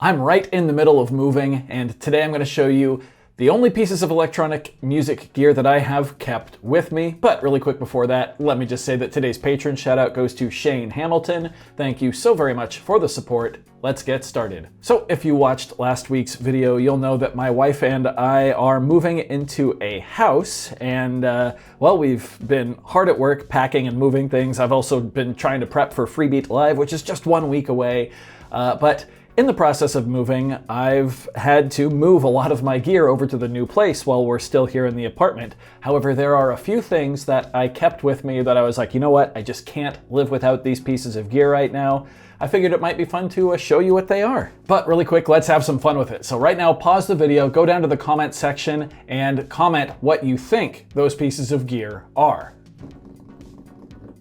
I'm right in the middle of moving, and today I'm going to show you the only pieces of electronic music gear that I have kept with me. But really quick before that, let me just say that today's patron shout out goes to Shane Hamilton. Thank you so very much for the support. Let's get started. So if you watched last week's video, you'll know that my wife and I are moving into a house, and well, we've been hard at work packing and moving things. I've also been trying to prep for Freebeat Live, which is just 1 week away, but in the process of moving, I've had to move a lot of my gear over to the new place while we're still here in the apartment. However, there are a few things that I kept with me that I was like, you know what, I just can't live without these pieces of gear right now. I figured it might be fun to show you what they are. But really quick, let's have some fun with it. So right now, pause the video, go down to the comment section and comment what you think those pieces of gear are.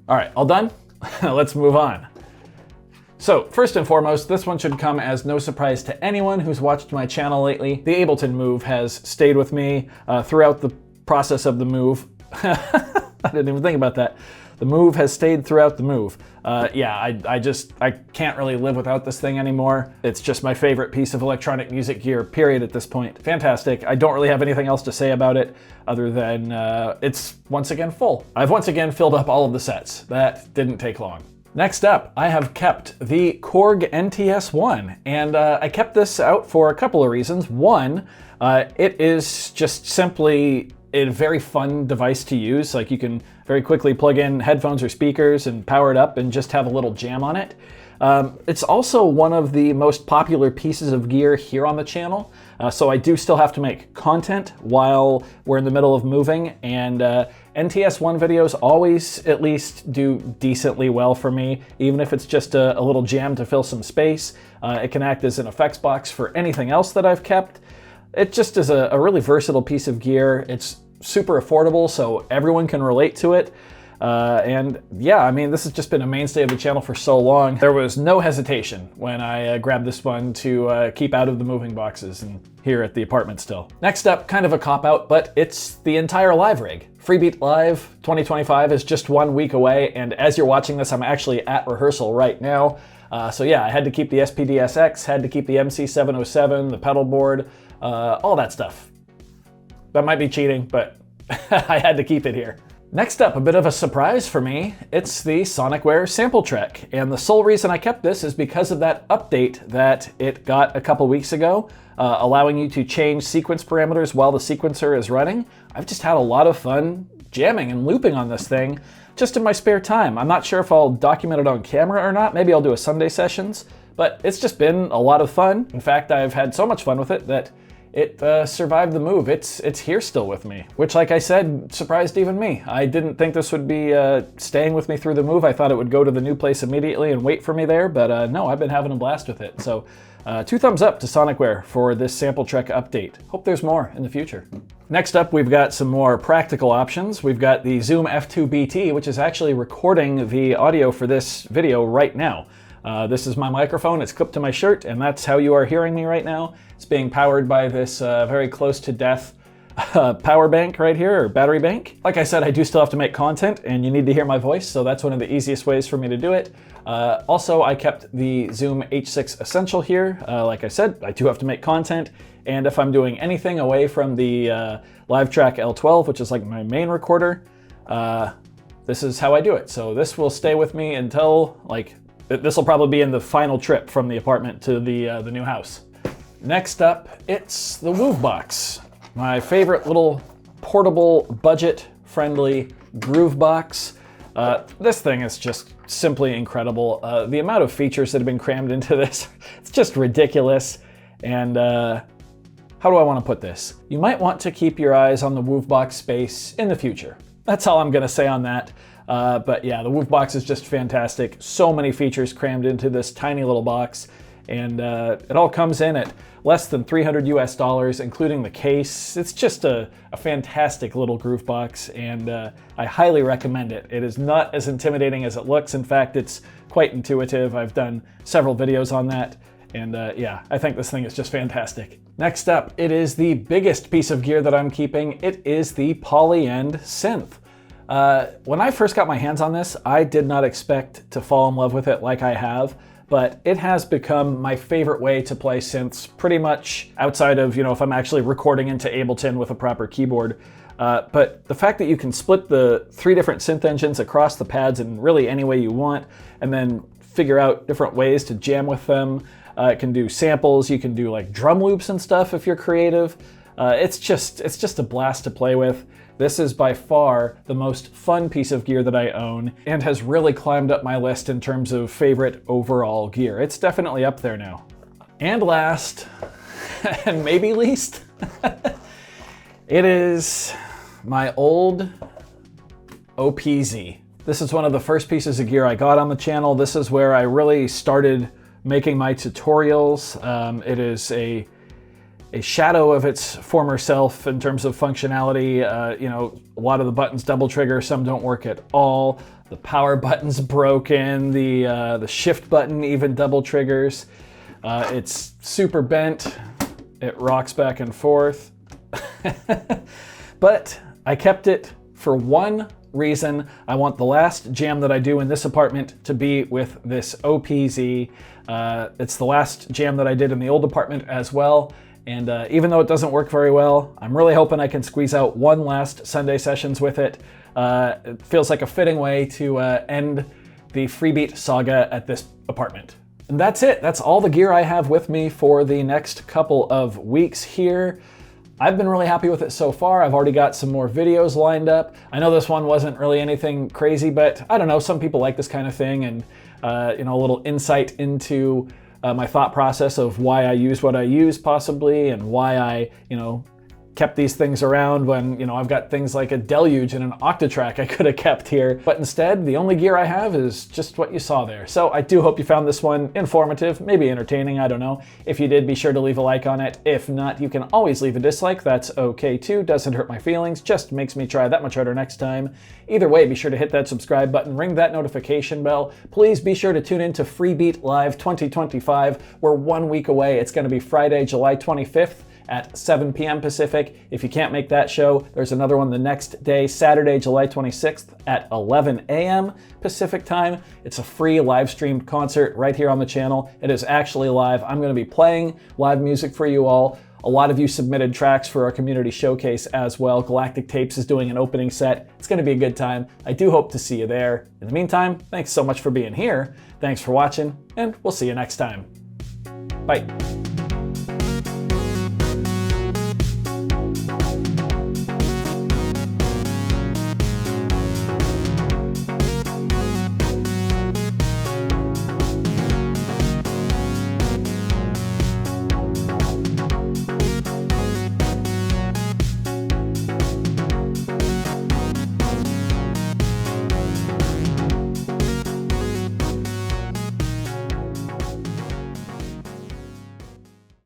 All right, all done? Let's move on. So first and foremost, this one should come as no surprise to anyone who's watched my channel lately. The Ableton Move has stayed with me throughout the process of the move. I didn't even think about that. The Move has stayed throughout the move. Yeah, I can't really live without this thing anymore. It's just my favorite piece of electronic music gear, period, at this point. Fantastic. I don't really have anything else to say about it other than it's once again full. I've once again filled up all of the sets. That didn't take long. Next up, I have kept the Korg NTS1, and I kept this out for a couple of reasons. One, it is just simply a very fun device to use. Like, you can very quickly plug in headphones or speakers and power it up and just have a little jam on it. It's also one of the most popular pieces of gear here on the channel, so I do still have to make content while we're in the middle of moving, and NTS1 videos always at least do decently well for me, even if it's just a little jam to fill some space. It can act as an effects box for anything else that I've kept. It just is a really versatile piece of gear. It's super affordable, so everyone can relate to it. And yeah, I mean, this has just been a mainstay of the channel for so long. There was no hesitation when I grabbed this one to keep out of the moving boxes and here at the apartment still. Next up, kind of a cop-out, but it's the entire live rig. Freebeat Live 2025 is just 1 week away, and as you're watching this, I'm actually at rehearsal right now. So yeah, I had to keep the SPD-SX, had to keep the MC707, the pedal board, all that stuff. That might be cheating, but I had to keep it here. Next up, a bit of a surprise for me, it's the Sonicware Sample Trek, and the sole reason I kept this is because of that update that it got a couple weeks ago, allowing you to change sequence parameters while the sequencer is running. I've just had a lot of fun jamming and looping on this thing just in my spare time. I'm not sure if I'll document it on camera or not, maybe I'll do a Sunday sessions, but it's just been a lot of fun. In fact, I've had so much fun with it that it survived the move. It's here still with me, which, like I said, surprised even me. I didn't think this would be staying with me through the move. I thought it would go to the new place immediately and wait for me there, but no, I've been having a blast with it. So 2 thumbs up to Sonicware for this Sample Trek update. Hope there's more in the future. Next up, we've got some more practical options. We've got the Zoom F2BT, which is actually recording the audio for this video right now. This is my microphone, it's clipped to my shirt, and that's how you are hearing me right now. It's being powered by this very close to death power bank right here, or battery bank. Like I said, I do still have to make content, and you need to hear my voice, so that's one of the easiest ways for me to do it. Also, I kept the Zoom H6 Essential here. Like I said, I do have to make content, and if I'm doing anything away from the LiveTrack L12, which is like my main recorder, this is how I do it. So this will stay with me until, like, this will probably be in the final trip from the apartment to the new house. Next up, it's the Woovebox, my favorite little portable, budget-friendly groove box. This thing is just simply incredible. The amount of features that have been crammed into this, it's just ridiculous. And how do I want to put this? You might want to keep your eyes on the Woovebox space in the future. That's all I'm gonna say on that. But yeah, the Woovebox is just fantastic. So many features crammed into this tiny little box, and it all comes in at less than $300 US, including the case. It's just a fantastic little groove box, and I highly recommend it. It is not as intimidating as it looks. In fact, it's quite intuitive. I've done several videos on that, and yeah, I think this thing is just fantastic. Next up, it is the biggest piece of gear that I'm keeping. It is the Polyend synth. When I first got my hands on this, I did not expect to fall in love with it like I have, but it has become my favorite way to play synths, pretty much outside of, if I'm actually recording into Ableton with a proper keyboard. But the fact that you can split the 3 different synth engines across the pads in really any way you want, and then figure out different ways to jam with them. It can do samples, you can do like drum loops and stuff if you're creative. It's just a blast to play with. This is by far the most fun piece of gear that I own, and has really climbed up my list in terms of favorite overall gear. It's definitely up there now. And last, and maybe least, it is my old OPZ. This is one of the first pieces of gear I got on the channel. This is where I really started making my tutorials. It is a shadow of its former self in terms of functionality. A lot of the buttons double trigger, some don't work at all. The power button's broken, the shift button even double triggers. It's super bent, it rocks back and forth. But I kept it for one reason. I want the last jam that I do in this apartment to be with this OPZ. It's the last jam that I did in the old apartment as well. And even though it doesn't work very well, I'm really hoping I can squeeze out one last Sunday sessions with it. It feels like a fitting way to end the Freebeat saga at this apartment. And that's it. That's all the gear I have with me for the next couple of weeks here. I've been really happy with it so far. I've already got some more videos lined up. I know this one wasn't really anything crazy, but I don't know, some people like this kind of thing, and a little insight into my thought process of why I use what I use possibly, and why I, kept these things around when, I've got things like a Deluge and an Octatrack I could have kept here. But instead, the only gear I have is just what you saw there. So I do hope you found this one informative, maybe entertaining, I don't know. If you did, be sure to leave a like on it. If not, you can always leave a dislike. That's okay too. Doesn't hurt my feelings, just makes me try that much harder next time. Either way, be sure to hit that subscribe button, ring that notification bell. Please be sure to tune in to Freebeat Live 2025. We're 1 week away. It's gonna be Friday, July 25th. At 7 p.m. Pacific. If you can't make that show, there's another one the next day, Saturday, July 26th at 11 a.m. Pacific time. It's a free live streamed concert right here on the channel. It is actually live. I'm going to be playing live music for you all. A lot of you submitted tracks for our community showcase as well. Galactic Tapes is doing an opening set. It's going to be a good time. I do hope to see you there. In the meantime, thanks so much for being here. Thanks for watching, and we'll see you next time. Bye.